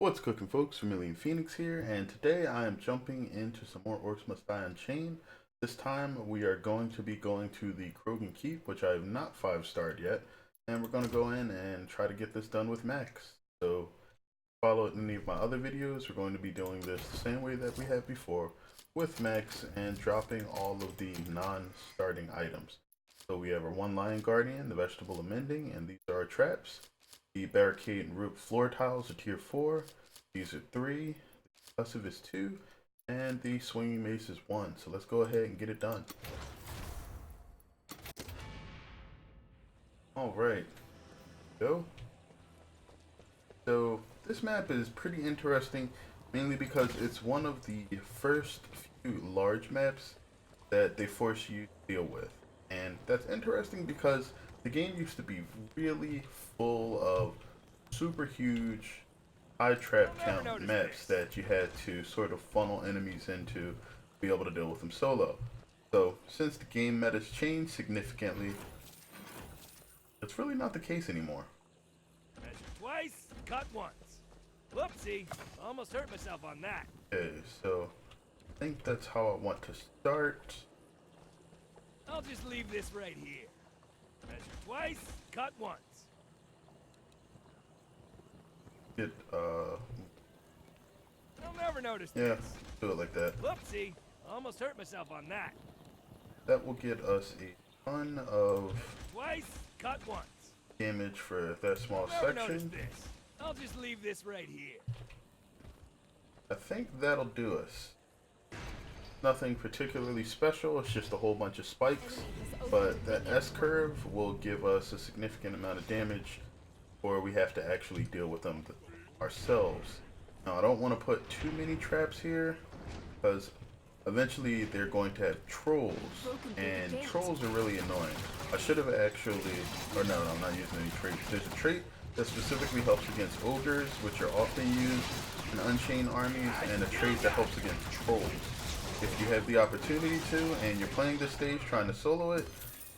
What's cooking, folks? Vermillion Phoenix here, and today I am jumping into some more Orcs Must Die Unchained. This time we are going to be going to the Crogon Keep, which I have not 5-starred yet, and we're going to go in and try to get this done with Max. So, follow any of my other videos, we're going to be doing this the same way that we have before, with Max, and dropping all of the non-starting items. So we have our one Lion Guardian, the Vegetable Amending, and these are our traps. The barricade and root floor tiles are tier 4. These are 3. The passive is 2. And the swinging mace is 1. So let's go ahead and get it done. Alright. Go. So this map is pretty interesting, mainly because it's one of the first few large maps that they force you to deal with. And that's interesting because the game used to be really full of super huge high trap count maps that you had to sort of funnel enemies into to be able to deal with them solo. So since the game meta's changed significantly, it's really not the case anymore. Measure twice, cut once. Whoopsie, almost hurt myself on that. Okay, so I think that's how I want to start. I'll just leave this right here. Measure twice, cut once. Get I'll never notice yeah, this. do it like that. Whoopsie, almost hurt myself on that. That will get us a ton of Twice, cut once. damage for that small I'll never notice section. this. I'll just leave this right here. I think that'll do us. Nothing particularly special, it's just a whole bunch of spikes, but that S curve will give us a significant amount of damage, or we have to actually deal with them ourselves. Now I don't want to put too many traps here, because eventually they're going to have trolls, and trolls are really annoying. I should have actually, or no, I'm not using any traits. There's a trait that specifically helps against ogres, which are often used in Unchained armies, and a trait that helps against trolls. If you have the opportunity to, and you're playing this stage trying to solo it,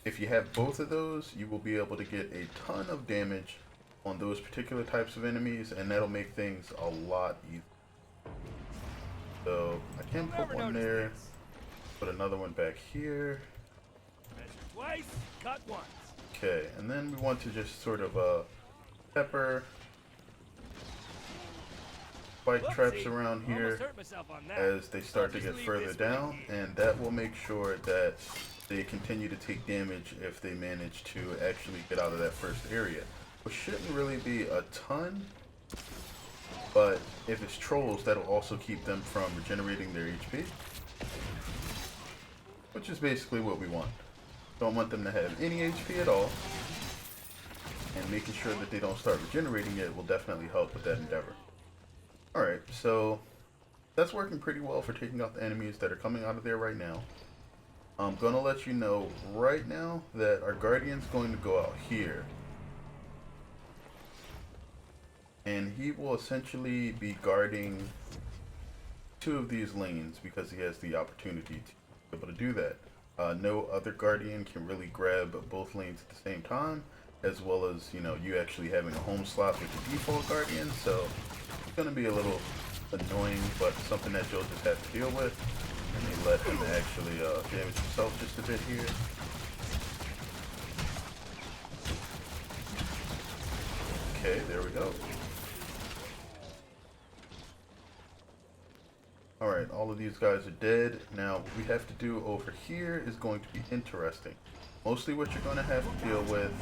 if you have both of those, you will be able to get a ton of damage on those particular types of enemies, and that'll make things a lot easier. So I can put one there, put another one back here. Measure twice, cut once. Okay, and then we want to just sort of pepper spike traps around here as they start to get further down, and that will make sure that they continue to take damage if they manage to actually get out of that first area, which shouldn't really be a ton, but if it's trolls, that'll also keep them from regenerating their HP, which is basically what we want. Don't want them to have any HP at all, and making sure that they don't start regenerating it will definitely help with that endeavor. Alright, so that's working pretty well for taking out the enemies that are coming out of there right now. I'm going to let you know right now that our Guardian's going to go out here. And he will essentially be guarding 2 of these lanes because he has the opportunity to be able to do that. No other Guardian can really grab both lanes at the same time, as well as, you know, you actually having a home slot with the default Guardian, so it's going to be a little annoying, but something that you'll just have to deal with. And they let him actually damage himself just a bit here. Okay, there we go. Alright, all of these guys are dead. Now, what we have to do over here is going to be interesting. Mostly what you're going to have to deal with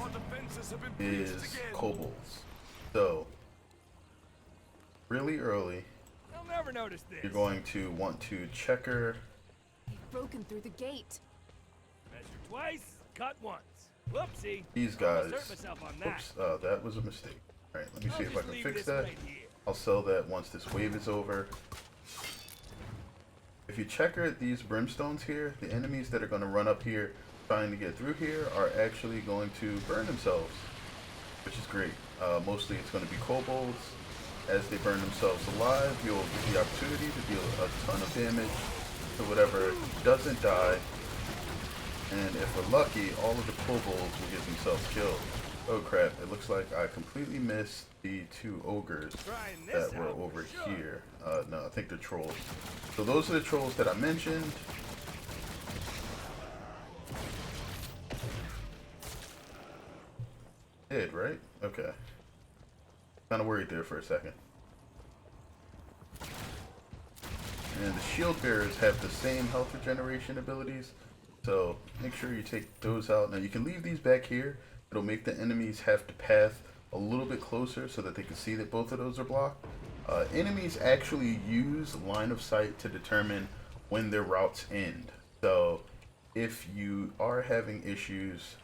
is kobolds. So, really early, I'll never notice this. you're going to want to checker. They've broken through the gate. Measure twice, cut once. Whoopsie. These guys. Almost hurt myself on that. Oops, that was a mistake. Alright, let me see if I can fix that. Right here. I'll sell that once this wave is over. If you checker these brimstones here, the enemies that are going to run up here trying to get through here are actually going to burn themselves, which is great. Mostly it's going to be kobolds. As they burn themselves alive, you'll get the opportunity to deal a ton of damage to whatever doesn't die. And if we're lucky, all of the kobolds will get themselves killed. Oh crap, it looks like I completely missed the two ogres Trying this that were out for over sure. here. No, I think they're trolls. So those are the trolls that I mentioned. Did, right? Okay. Kind of worried there for a second. And the shield bearers have the same health regeneration abilities, so make sure you take those out. Now you can leave these back here. It'll make the enemies have to path a little bit closer so that they can see that both of those are blocked. Enemies actually use line of sight to determine when their routes end. So if you are having issues,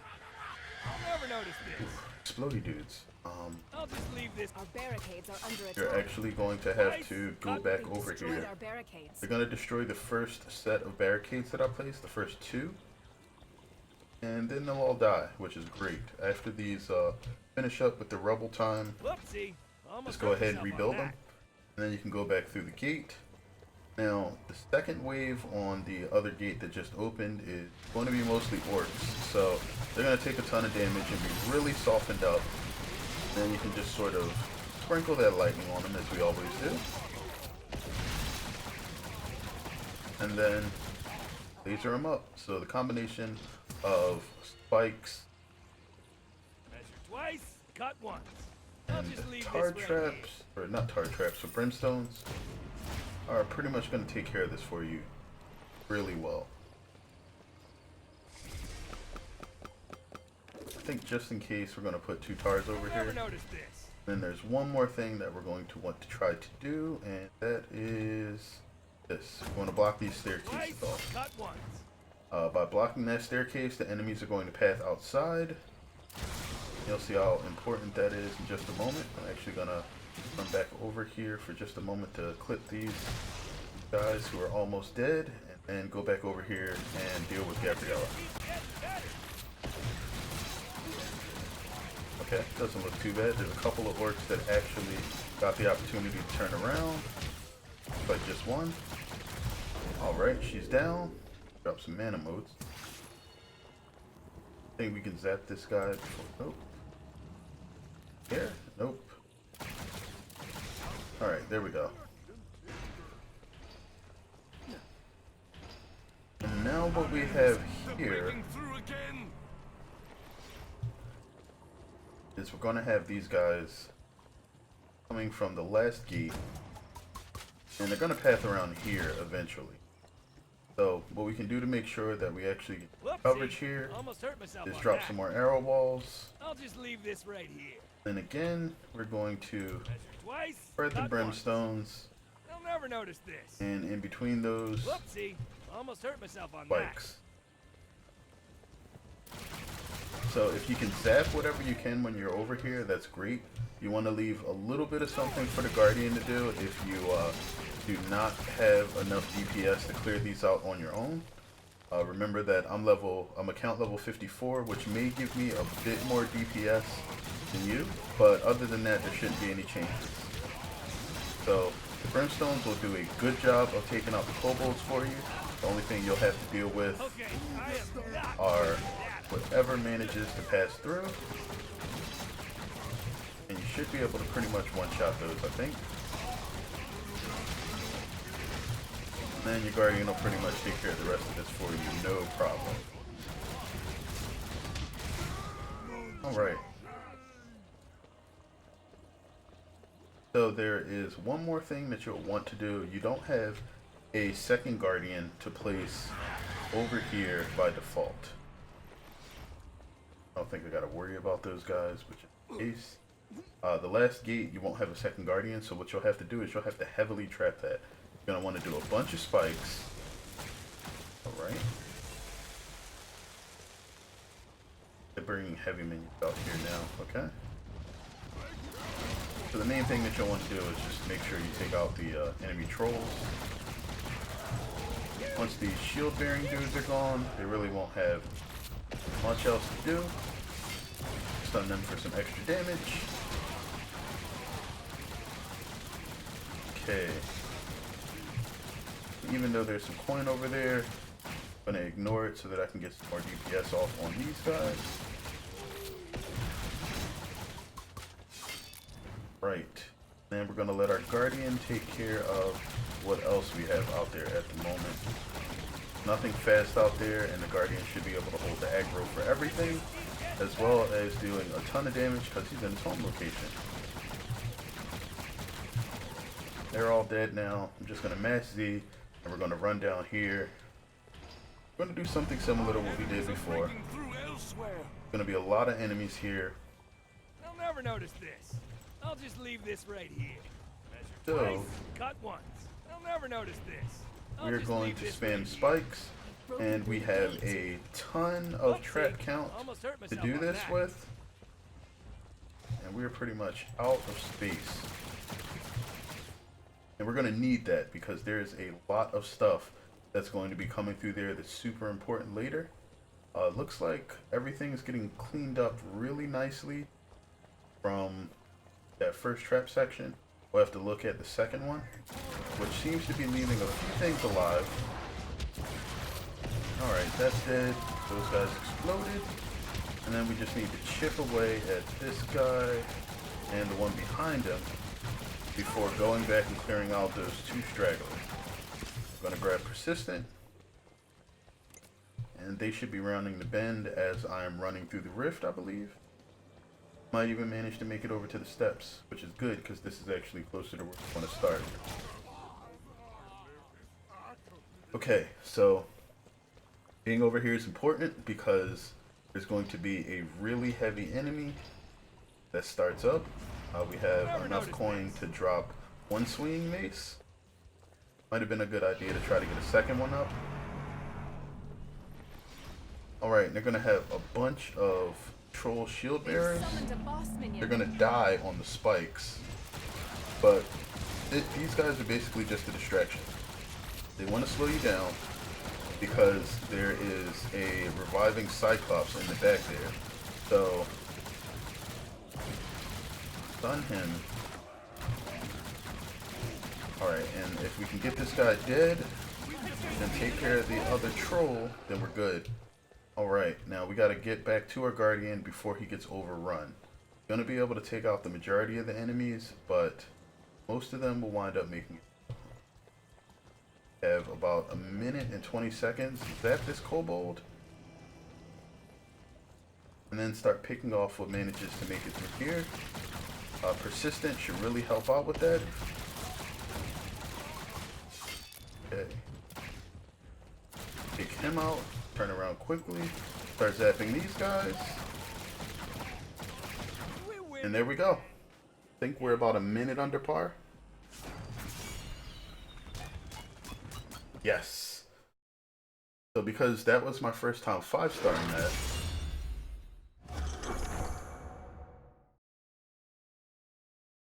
I'll never notice this. explodey dudes, I'll just leave this. Our barricades are under attack. you're actually going to have to go back We've over destroyed here. our barricades. They're going to destroy the first set of barricades that I placed, the first two, and then they'll all die, which is great. After these finish up with the rubble time, Whoopsie. Almost just go hurt ahead and myself on rebuild them, that. and then you can go back through the gate. Now, the second wave on the other gate that just opened is going to be mostly orcs, so they're going to take a ton of damage and be really softened up. Then you can just sort of sprinkle that lightning on them, as we always do. And then laser them up. So the combination of spikes Measure twice, cut once. I'll and just leave tar this right traps, or not tar traps, but brimstones, are pretty much going to take care of this for you really well. I think just in case we're going to put two tars over Never here. noticed this. Then there's one more thing that we're going to want to try to do, and that is this. We're going to block these staircases Twice, off. cut once. By blocking that staircase, the enemies are going to path outside. You'll see how important that is in just a moment. I'm actually going to run back over here for just a moment to clip these guys who are almost dead, and then go back over here and deal with Gabriella. Keep getting better. Okay, doesn't look too bad. There's a couple of orcs that actually got the opportunity to turn around, but just one. Alright, she's down. Drop some mana modes. Think we can zap this guy before. Nope. Here? Nope. Alright, there we go. And now what we have here is we're going to have these guys coming from the last gate, and they're going to path around here eventually. So what we can do to make sure that we actually get Whoopsie. coverage here Almost hurt myself is on drop that. some more arrow walls. I'll just leave this right here. Then again, we're going to Measure twice, spread the cut once. brimstones, They'll never notice this. and in between those Whoopsie. Almost hurt myself on spikes. So if you can zap whatever you can when you're over here, that's great. You want to leave a little bit of something for the Guardian to do if you do not have enough DPS to clear these out on your own. Remember that I'm account level 54, which may give me a bit more DPS than you, but other than that, there shouldn't be any changes. So the brimstones will do a good job of taking out the kobolds for you. The only thing you'll have to deal with that. Okay, I am not are that. whatever manages to pass through, and you should be able to pretty much one-shot those, I think. And then your Guardian will pretty much take care of the rest of this for you, no problem. Alright. So there is one more thing that you'll want to do. You don't have a second Guardian to place over here by default. I don't think I gotta worry about those guys, which is the case. The last gate, you won't have a second Guardian, so what you'll have to do is you'll have to heavily trap that. You're gonna want to do a bunch of spikes. Alright. They're bringing heavy minions out here now, okay? So the main thing that you'll want to do is just make sure you take out the enemy trolls. Once these shield bearing dudes are gone, they really won't have much else to do. Stun them for some extra damage. Okay. Even though there's some coin over there, I'm gonna ignore it so that I can get some more DPS off on these guys. Right. Then we're going to let our Guardian take care of what else we have out there at the moment. Nothing fast out there, and the Guardian should be able to hold the aggro for everything, as well as doing a ton of damage because he's in his home location. They're all dead now. I'm just going to mash Z, and we're going to run down here. We're going to do something similar to what we did before. There's going to be a lot of enemies here. They'll never notice this. I'll just leave this right here. So, Measure twice, cut once. They'll never notice this. We're going to spam spikes, and we have a ton of trap count to do this with, and we're pretty much out of space. And we're going to need that because there's a lot of stuff that's going to be coming through there that's super important later. Looks like everything is getting cleaned up really nicely from that first trap section. We'll have to look at the second one, which seems to be leaving a few things alive. Alright, that's dead. Those guys exploded. And then we just need to chip away at this guy and the one behind him before going back and clearing out those two stragglers. I'm going to grab Persistent. And they should be rounding the bend as I'm running through the rift, I believe. Might even manage to make it over to the steps, which is good because this is actually closer to where I want to start. Okay, so being over here is important because there's going to be a really heavy enemy that starts up. We have enough coin to drop one swinging mace. Might have been a good idea to try to get a second one up. Alright, they're going to have a bunch of troll shield bearers. They're going to die on the spikes. But these guys are basically just a distraction. They want to slow you down because there is a reviving Cyclops in the back there. So, stun him. Alright, and if we can get this guy dead and take care of the other troll, then we're good. Alright, now we gotta get back to our Guardian before he gets overrun. Gonna be able to take out the majority of the enemies, but most of them will wind up making it. Have about a minute and 20 seconds. Zap this kobold. And then start picking off what manages to make it through here. Persistent should really help out with that. Okay. Take him out. Turn around quickly. Start zapping these guys. And there we go. I think we're about a minute under par. Yes. So because that was my first time 5-starring that,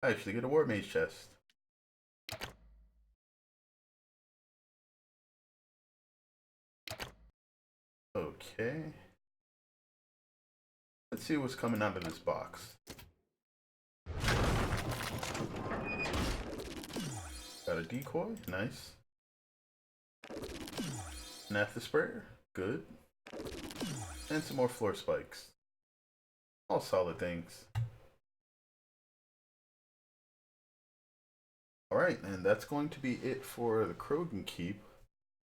I actually get a War Mage chest. Okay. Let's see what's coming out of this box. Got a decoy, nice. Naphtha sprayer, good. And some more floor spikes. All solid things. Alright, and that's going to be it for the Crogon keep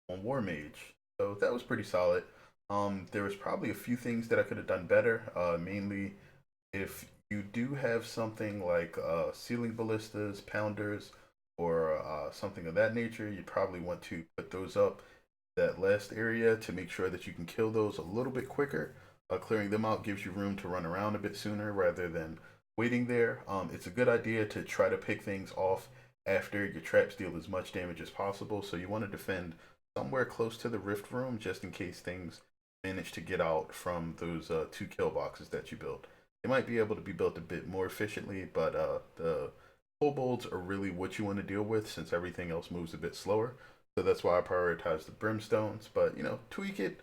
on War Mage. So that was pretty solid. There was probably a few things that I could have done better. Mainly, if you do have something like ceiling ballistas, pounders, or something of that nature, you probably want to put those up that last area to make sure that you can kill those a little bit quicker. Clearing them out gives you room to run around a bit sooner rather than waiting there. It's a good idea to try to pick things off after your traps deal as much damage as possible. So you want to defend somewhere close to the rift room just in case things manage to get out from those 2 kill boxes that you built. They might be able to be built a bit more efficiently, but the kobolds are really what you want to deal with since everything else moves a bit slower. So that's why I prioritize the brimstones. But, you know, tweak it,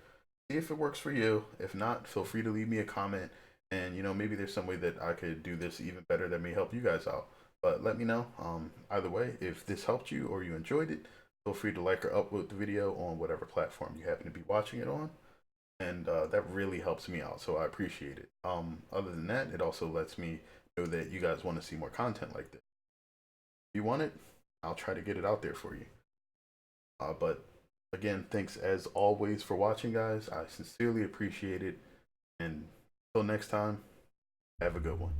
see if it works for you. If not, feel free to leave me a comment. And, you know, maybe there's some way that I could do this even better that may help you guys out. But let me know. Either way, if this helped you or you enjoyed it, feel free to like or upload the video on whatever platform you happen to be watching it on. And that really helps me out, so I appreciate it. Other than that, it also lets me know that you guys want to see more content like this. If you want it, I'll try to get it out there for you. But again, thanks as always for watching, guys. I sincerely appreciate it. And until next time, have a good one.